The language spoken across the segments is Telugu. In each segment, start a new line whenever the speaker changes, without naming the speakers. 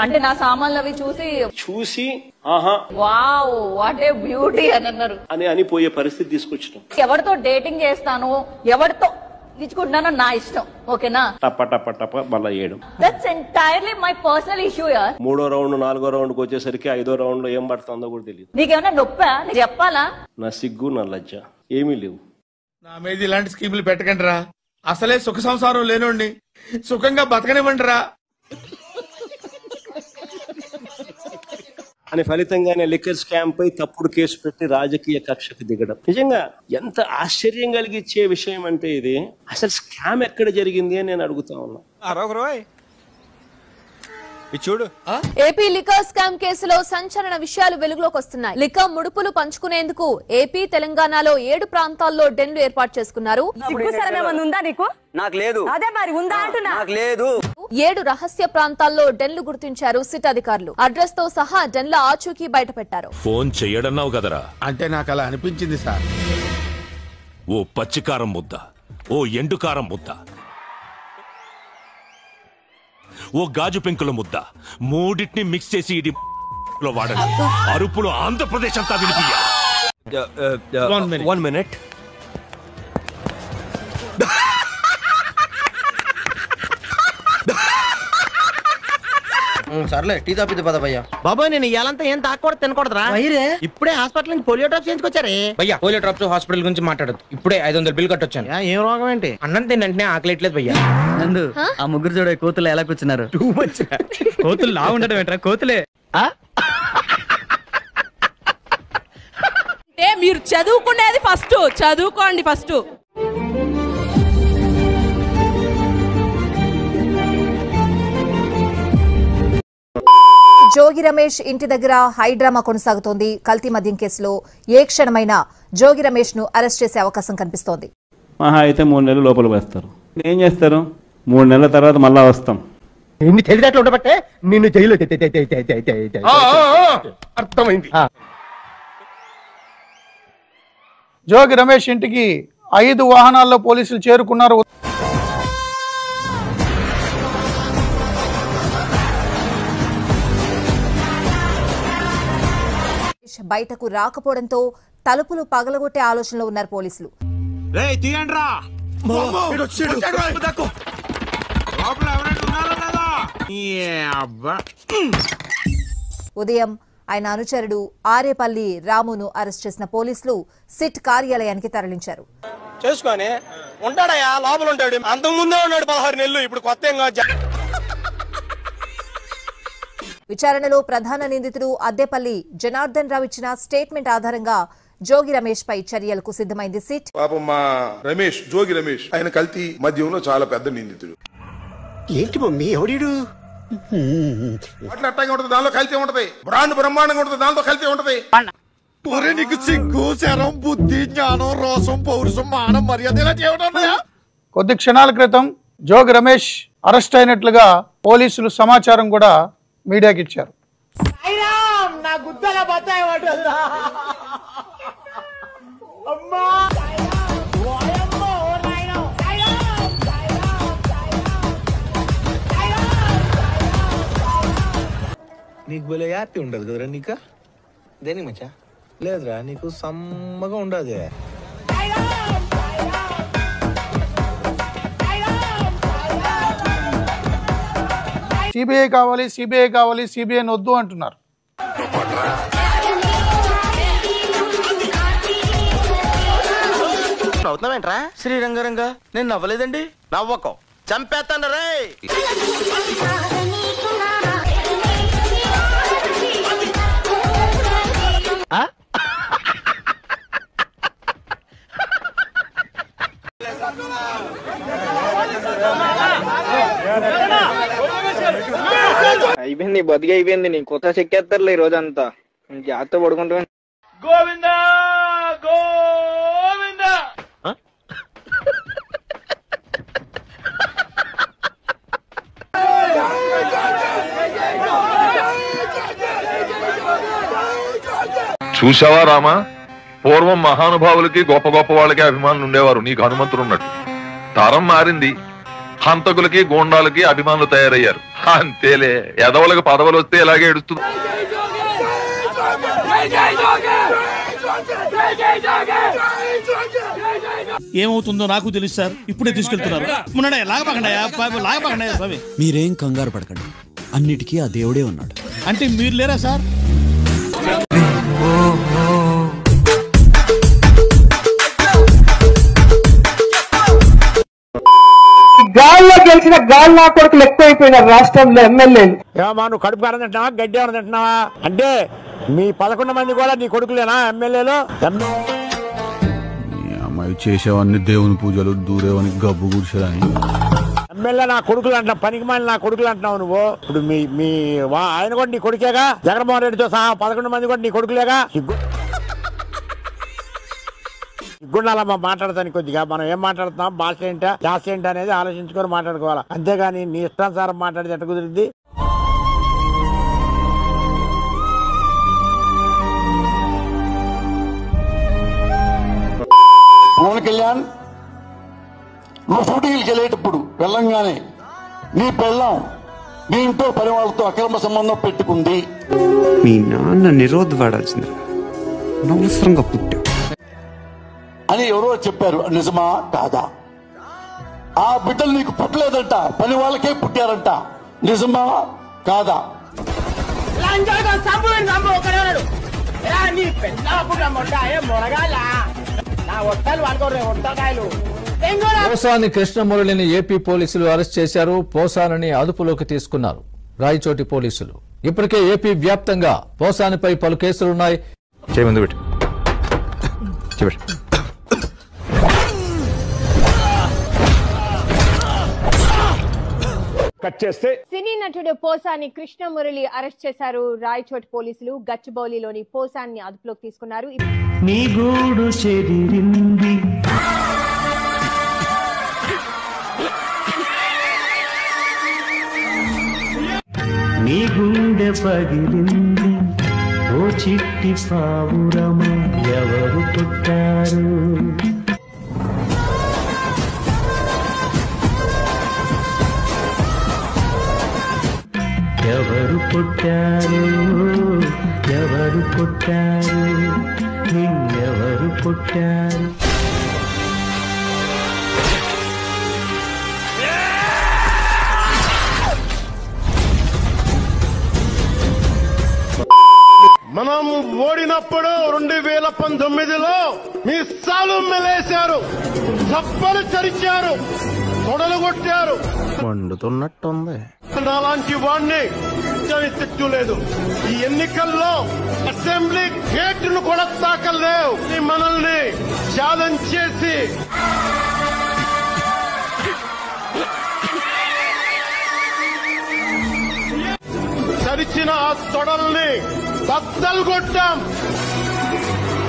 అంటే నా సామాన్లు అవి చూసి ఆహా వావ్ వాట్ ఏ బ్యూటీ అని అన్నారు
అని పోయే పరిస్థితి తీసుకొచ్చినాం.
ఎవరితో డేటింగ్ చేస్తాను, ఎవరితో ఇచ్చుకుంటున్నానో నా ఇష్టం. ఓకేనా?
టప టప టప మళ్ళా చేయడం.
That's entirely my personal issue యార్.
3వ రౌండ్ 4వ రౌండ్కి వచ్చేసరికి 5వ రౌండ్ లో ఏం పడుతుందో కూడా తెలియదు.
నీకేమైనా నొప్పా చెప్పాలా?
నా సిగ్గు నా లజ్జ ఏమీ లేవు.
నా మీద ఇలాంటి స్కీములు పెట్టకండి రా. అసలే సుఖ సంసారం లేనోండి, సుఖంగా బతకనివ్వండి రా
అని ఫలితంగానే లిక్కర్ స్కామ్ పై తప్పుడు కేసు పెట్టి రాజకీయ కక్షకు దిగడం నిజంగా ఎంత ఆశ్చర్యం కలిగించే విషయం అంటే ఇది. అసలు స్కామ్ ఎక్కడ జరిగింది అని నేను అడుగుతా ఉన్నా.
చూడు,
ఏపీ లిక్కర్ స్కామ్ కేసులో సంచలన విషయాలు వెలుగులోకి వస్తున్నాయి. లిక్కర్ ముడుపులు పంచుకునేందుకు ఏపీ తెలంగాణలో 7 ప్రాంతాల్లో డెన్లు ఏర్పాటు చేసుకున్నారు.
నాకు లేదు.
అదే మరి ఉందా అంటున్నా.
నాకు లేదు.
7 రహస్య ప్రాంతాల్లో డెన్లు గుర్తించారు సిట్ అధికారులు. అడ్రస్ తో సహా డెన్ల ఆచూకీ బయట పెట్టారు.
ఫోన్ చెయ్యడన్నావు కదరా.
అంటే నాకు అలా అనిపించింది సార్.
ఓ పచ్చికారం ముద్ద, ఓ ఎండుకారం ముద్ద, ఓ గాజు పెంకుల ముద్ద, మూడింటిని మిక్స్ చేసి ఇది వాడండి. అరుపులు ఆంధ్రప్రదేశ్ అంతా వినిపియ్య.
1 minute. సర్లే టీ తాపిద్ది పద భయ్యా.
బాబాయ్ నేను ఇయాలంతా ఏం తాకూడదు తినకూడదురా. ఇప్పుడే హాస్పిటల్ నుంచి పోలియో డ్రాప్స్ చేయించుకొచ్చారే.
భయ్యా పోలియో డ్రాప్స్ హాస్పిటల్ గురించి మాట్లాడదు. ఇప్పుడే 500 బిల్ కట్టొచ్చాను.
ఏం రోగం ఏంటి?
అన్నం తింటే ఆకలేట్లేదు భయ్యా.
నందు ఆ ముగ్గురు చూడ కోతులు ఎలా కూర్చున్నారు?
కోతులు లా ఉండడం ఏంట్రా? కోతులే.
మీరు చదువుకునేది ఫస్ట్ చదువుకోండి ఫస్ట్.
జోగి రమేష్ ఇంటి దగ్గర హైడ్రామా కొనసాగుతోంది. కల్తీ మద్యం కేసులో ఏ క్షణమైనా జోగి రమేష్ ను అరెస్ట్ చేసే అవకాశం కనిపిస్తోంది.
మహా అయితే 3 నెలలు లోపల వేస్తారు. ఏం చేస్తారు? 3 నెలల తర్వాత మళ్ళా వస్తాం.
ఎన్ని తెలియట్లు ఉండబట్టే నిన్ను జైలు
అర్థమైంది. జోగి రమేష్ ఇంటికి 5 వాహనాల్లో పోలీసులు చేరుకున్నారు.
బయటకు రాకపోవడంతో తలుపులు పగలగొట్టే ఆలోచనలో ఉన్నారు పోలీసులు. ఉదయం ఆయన అనుచరుడు ఆరేపల్లి రామును అరెస్ట్ చేసిన పోలీసులు సిట్ కార్యాలయానికి తరలించారు.
చేసుకొని ఉంటాడయా, లోపల ఉంటాడు. అంతకు ముందే ఉన్నాడు 16 నెలలు. ఇప్పుడు కొత్త
విచారణలో ప్రధాన నిందితుడు అద్దెపల్లి జనార్దన్ రావు ఇచ్చిన స్టేట్మెంట్ ఆధారంగా జోగి రమేష్ పై చర్యలకు సిద్ధమైంది సిట్.
పాపం మా రమేష్, జోగి రమేష్ ఆయన కల్తీ మద్యంలో చాలా పెద్ద నిందితుడు.
ఏంటి మమ్మీ ఎవడు?
అట్లా అట్టగా ఉంటది, దానిలో కల్తీ ఉంటది. బ్రాండ్ బ్రహ్మాండంగా ఉంటది, దాంతో కల్తీ ఉంటది.
నీకు సిగ్గు, శరం, బుద్ధి, జ్ఞానం, రోసం, పౌరుషం, మానం, మర్యాద. కొద్ది క్షణాల క్రితం జోగి రమేష్ అరెస్ట్ అయినట్లుగా పోలీసులు సమాచారం కూడా మీడియాకి ఇచ్చారు.
నీకు భలే హ్యాపీ ఉండదు కదరా? నీకా దేనికి మచ్చా? లేదురా, నీకు సమ్మగా ఉండదు.
సిబిఐ కావాలి, సిబిఐ కావాలి, సిబిఐ వద్దు అంటున్నారు.
అవుతున్నావేంట్రా? శ్రీరంగరంగా నేను నవ్వలేదండి. నవ్వకో, చంపేస్తాను రే.
అయిపోయింది, బతికి అయిపోయింది. నీ కొత్త చెక్కేస్తారులే ఈ రోజంతా. జాగ్రత్త పడుకుంటా.
గోవిందా గోవిందా.
చూసావా రామా, పూర్వం మహానుభావులకి గొప్ప గొప్ప వాళ్ళకి అభిమానులు ఉండేవారు. నీకు హనుమంతుడు ఉన్నట్టు. తరం మారింది, హంతకులకి గోండాలకి అభిమానులు తయారయ్యారు. అంతేలే, ఎదవలకు పదవులు వస్తే ఇలాగే ఏడుస్తుంది.
ఏమవుతుందో నాకు తెలుసు సార్. ఇప్పుడే తీసుకెళ్తున్నారు. లాగపకండి.
మీరేం కంగారు పడకండి, అన్నిటికీ ఆ దేవుడే ఉన్నాడు.
అంటే మీరు లేరా సార్?
గాల్లో గెలిచిన గాలి నా కొడుకులు ఎక్కువైపోయినారు రాష్ట్రంలో ఎమ్మెల్యేలు.
నువ్వు కడుపు కారం తింటున్నావా, గడ్డి ఏమైనా తింటున్నావా? అంటే మీ 11 మంది కూడా నీ కొడుకులేనా ఎమ్మెల్యేలు?
అమ్మాయి చేసేవన్నీ దేవుని పూజలు, దూరేవని గబ్బు గుడిసేదని
ఎమ్మెల్యే నా కొడుకులు అంటున్నావు, పనికి మాలి నా కొడుకులు అంటున్నావు నువ్వు. ఇప్పుడు మీ ఆయన కూడా నీ కొడుకేగా, జగన్మోహన్ రెడ్డితో సహా 11 మంది కూడా నీ కొడుకులేగా. సిగ్గుండాలమ్మా మాట్లాడతానికి. కొద్దిగా మనం ఏం మాట్లాడుతున్నాం, భాష ఏంటా జాస ఏంటి అనేది ఆలోచించుకొని మాట్లాడుకోవాలా. అంతేగాని నీ ఇష్టానుసారం మాట్లాడితే ఎట్ట కుదిరింది?
పవన్ కళ్యాణ్, నువ్వు షూటింగ్కి వెళ్ళేటప్పుడు వెళ్ళంగానే నీ పెళ్ళాం నీ ఇంట్లో పని వాళ్ళతో అక్రమ సంబంధం పెట్టుకుంది.
మీ నాన్న నిరోధ్ వాడాల్సింది, అనవసరంగా పుట్టా
అని ఎవరో చెప్పారు. నిజమా కాదా? ఆ బిడ్డలు నీకు పుట్టలేదంట, పని వాళ్ళకే పుట్టారంట. నిజమా కాదా?
పోసాని కృష్ణమురళిని ఏపీ పోలీసులు అరెస్ట్ చేశారు. పోసాని అదుపులోకి తీసుకున్నారు రాయచోటి పోలీసులు. ఇప్పటికే ఏపీ వ్యాప్తంగా పోసానిపై పలు కేసులున్నాయి.
సినీ నటుడు పోసాని కృష్ణమురళి అరెస్ట్ చేశారు రాయచోటి పోలీసులు. గచ్చిబౌలిలోని పోసాన్ని అదుపులోకి తీసుకున్నారు.
నీ గూడు చెదిరింది, నీ గుండె పగిలింది, ఓ చిట్టి పావురమ ఎవరు పుట్టారు? ఎవరు పుట్టారు, ఎవరు పుట్టారు, నిన్నెవరు పుట్టారు?
మనం ఓడినప్పుడు 2019లో మీ సాలు మెలేశారు, చప్పలు చరిచారు, తొడలు కొట్టారు.
మండుతున్నట్టుంది.
అలాంటి వాడిని తిట్టలేదు. ఈ ఎన్నికల్లో అసెంబ్లీ గేట్ను కూడా తాకలేవు. మనల్ని ఛాలెంజ్ చేసి చరిచిన ఆ తొడల్ని బద్దలు కొట్టాం.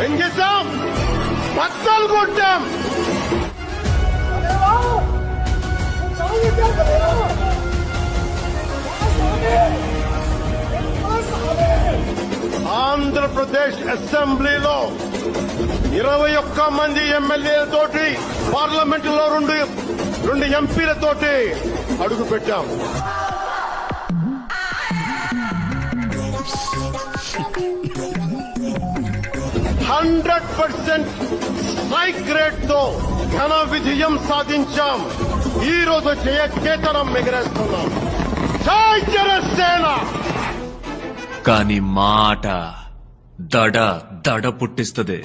ఏం చేశాం? బద్దలు కొట్టాం. ఆంధ్రప్రదేశ్ అసెంబ్లీలో 21 మంది ఎమ్మెల్యేలతోటి, పార్లమెంటులో 2 ఎంపీలతోటి అడుగు పెట్టాం. స్ట్రైక్ రేట్ తో ఘన విజయం సాధించాం. ఈ రోజు కేతనం ఎగరేస్తున్నాం. జై జనసేన.
కానీ మాట దడ పుట్టిస్తుంది.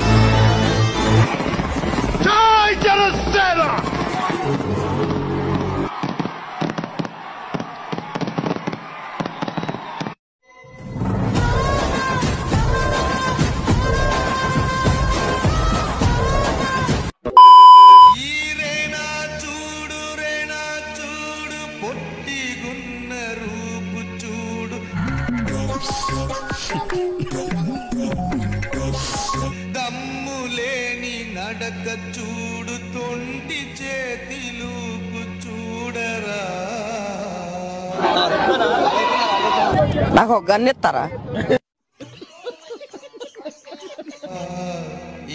జై జనసేన.
దమ్ములేని నడక చూడు, తొంటి చేతిలూపు చూడరా.
నాకు ఒక గన్ ఇస్తారా?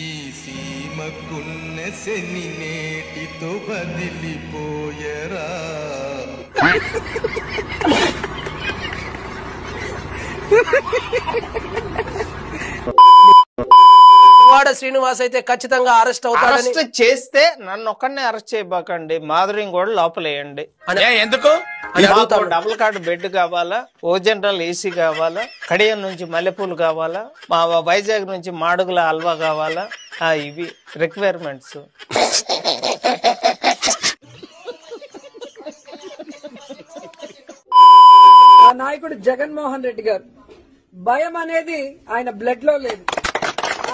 ఈ సీమకున్న మనసెని నేటితో బదిలిపోయరా.
వాడ శ్రీనివాస్ అయితే ఖచ్చితంగా అరెస్ట్ అవుతాడని. అరెస్ట్ చేస్తే నన్ను ఒక్కడనే అరెస్ట్ చేయబాకండి, మాధురిని కూడా లోపలేయండి. ఎందుకు? డబుల్ కార్డు బెడ్ కావాలా, ఓ జనరల్ ఏసీ కావాలా, కడియం నుంచి మల్లెపూలు కావాలా, మా వైజాగ్ నుంచి మాడుగుల హల్వా కావాలా, ఇవి రిక్వైర్మెంట్స్.
నాయకుడు జగన్మోహన్ రెడ్డి గారు భయం అనేది ఆయన బ్లడ్ లో లేదు.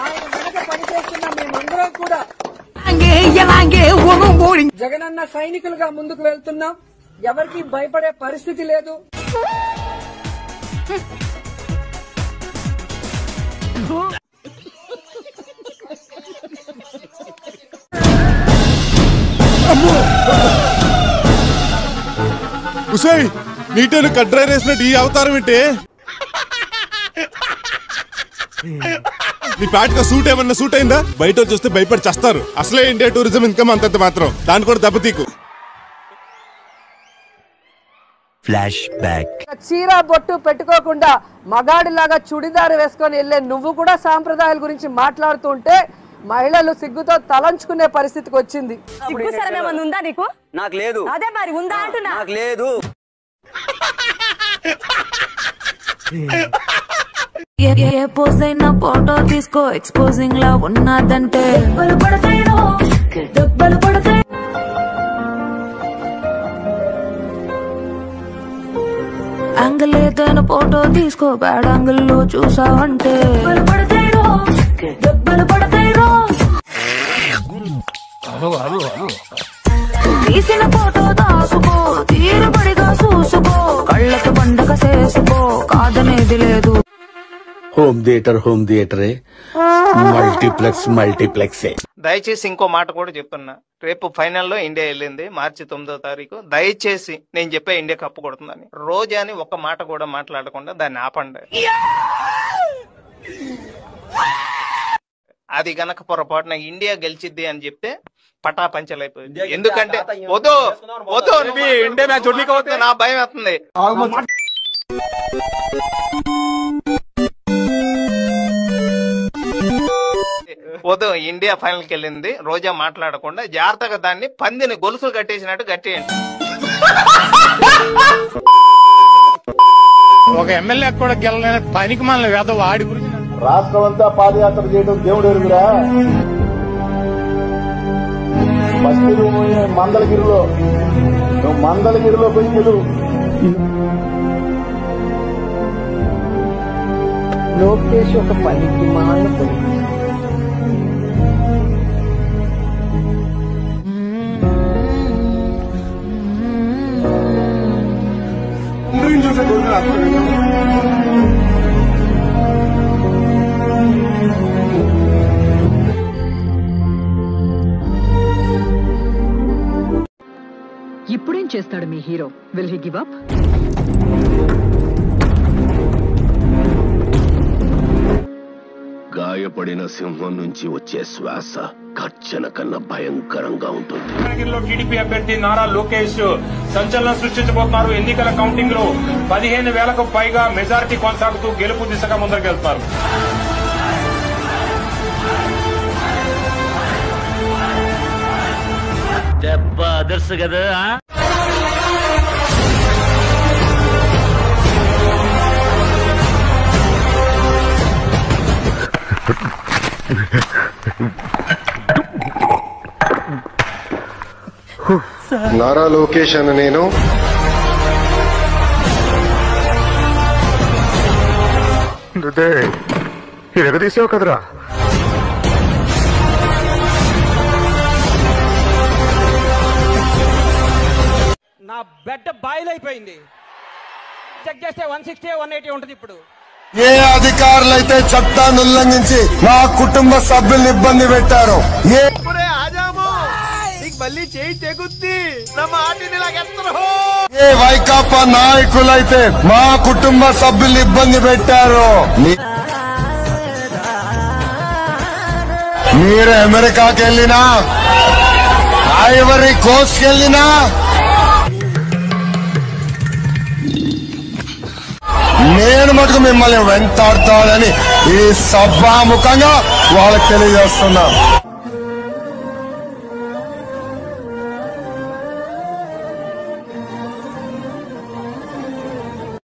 ఆయన వెనక పనిచేస్తున్న మేమందరం కూడా జగనన్న సైనికులుగా ముందుకు వెళ్తున్నాం. ఎవరికి భయపడే పరిస్థితి లేదు.
ఉసాయ్ నీటను కడ్రై వేసినట్టు ఈ అవతారం ఏంటి? నీ ప్యాట్గా సూట్ ఏమన్నా సూట్ అయిందా? బయట చూస్తే భయపడి చేస్తారు. అసలే ఇండియా టూరిజం ఇన్కమ్ అంతంత మాత్రం, దాన్ని కూడా దెబ్బతీకు.
Flash back. చీర బొట్టు పెట్టుకోకుండా మగాడిలాగా చుడిదారు వేసుకొని వెళ్లే నువ్వు కూడా సాంప్రదాయాల గురించి మాట్లాడుతుంటే మహిళలు సిగ్గుతో తలంచుకునే పరిస్థితికి వచ్చింది.
ఉందా నీకు?
నాకు లేదు.
అదే మరి ఉందా అంటున్నా.
నాకు లేదు.
ఏ పోజ్ అయినా ఫోటో తీసుకో, ఎక్స్పోజింగ్ లా ఉన్నదంటే దెబ్బలు పడతాయి. యాంగిల్ ఏదైనా ఫోటో తీసుకో, బ్యాడ్ యాంగిల్ లో చూసావంటే దెబ్బలు పడతాయి. తీసిన ఫోటో దాసుకో, తీరుబడిగా చూసుకో, కళ్ళకి పండగ చేసుకో, కాదనేది లేదు.
హోమ్ థియేటరే మల్టీప్లెక్స్.
దయచేసి ఇంకో మాట కూడా చెప్తున్నా, రేపు ఫైనల్లో ఇండియా వెళ్ళింది మార్చి 9వ తారీఖు. దయచేసి నేను చెప్పే ఇండియా కప్పు కొడుతుందని రోజా అని ఒక్క మాట కూడా మాట్లాడకుండా దాన్ని ఆపండి. అది గనక పొరపాటున ఇండియా గెలిచిద్ది అని చెప్తే పటాపంచలైపోయింది. ఎందుకంటే ఇండియా మ్యాచ్ చూడలేకపోతే నా భయం అవుతుంది. ఇండియా ఫైనల్ కి వెళ్ళింది, రోజా మాట్లాడకుండా జాగ్రత్తగా దాన్ని పందిని గొలుసులు కట్టేసినట్టు కట్టేయండి.
ఒక ఎమ్మెల్యే కూడా గెలలేని పనికి మన వేద వాడి గురించి
రాష్ట్రం అంతా పాదయాత్ర చేయడం దేవుడు ఎరుగురా. ఫస్ట్ మందలగిరిలో నువ్వు మందలగిరిలో పోయి గెలువు.
లోకేష్ ఒక పనికి మాల
ఇప్పుడేం చేస్తాడు మీ hero? Will he give up?
గాయపడిన సింహం నుంచి వచ్చే శ్వాస గర్జన కన్నా భయంకరంగా ఉంటుంది.
టీడీపీ అభ్యర్థి నారా లోకేష్ సంచలనం సృష్టించబోతున్నారు. ఎన్నికల కౌంటింగ్ లో 15,000కు పైగా మెజారిటీ కొనసాగుతూ గెలుపు దిశగా ముందరికెళ్తున్నారు.
దెబ్బ అదర్స్ కదా.
నారా లోకేష్ అని నేను ఎగదీసావు కదరా.
నా బెడ్ బాయిల్ అయిపోయింది. చెక్ చేస్తే 160 180 ఉంటుంది. ఇప్పుడు
ఏ అధికారులైతే చట్టాన్ని ఉల్లంఘించి నా కుటుంబ సభ్యుల్ని ఇబ్బంది పెట్టారో, ఏ వైకాపా నాయకులైతే మా కుటుంబ సభ్యుల్ని ఇబ్బంది పెట్టారో, మీరు అమెరికాకి వెళ్ళినా ఐవరీ కోస్ట్ వెళ్ళినా నేను మటుకు మిమ్మల్ని వెంటాడతానని ఈ సభాముఖంగా వాళ్ళకి తెలియజేస్తున్నా.